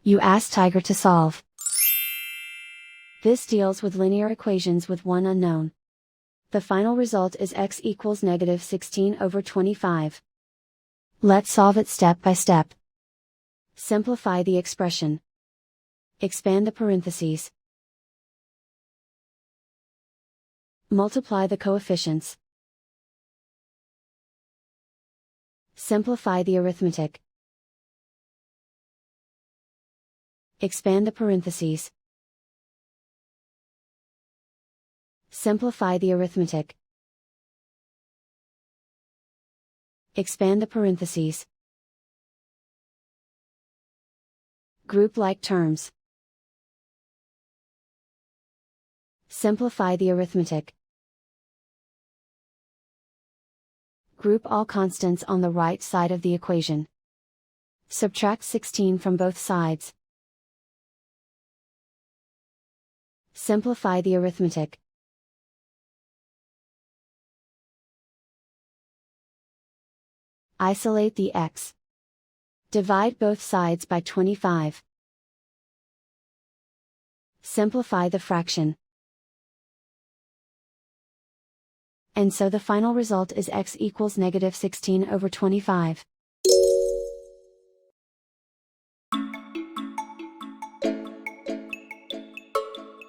You ask Tiger to solve. This deals with linear equations with one unknown. The final result is x equals negative 16 over 25. Let's solve it step by step. Simplify the expression. Expand the parentheses. Multiply the coefficients. Simplify the arithmetic. Expand the parentheses. Simplify the arithmetic. Expand the parentheses. Group like terms. Simplify the arithmetic. Group all constants on the right side of the equation. Subtract 16 from both sides. Simplify the arithmetic. Isolate the x. Divide both sides by 25. Simplify the fraction. And so the final result is x equals negative 16 over 25.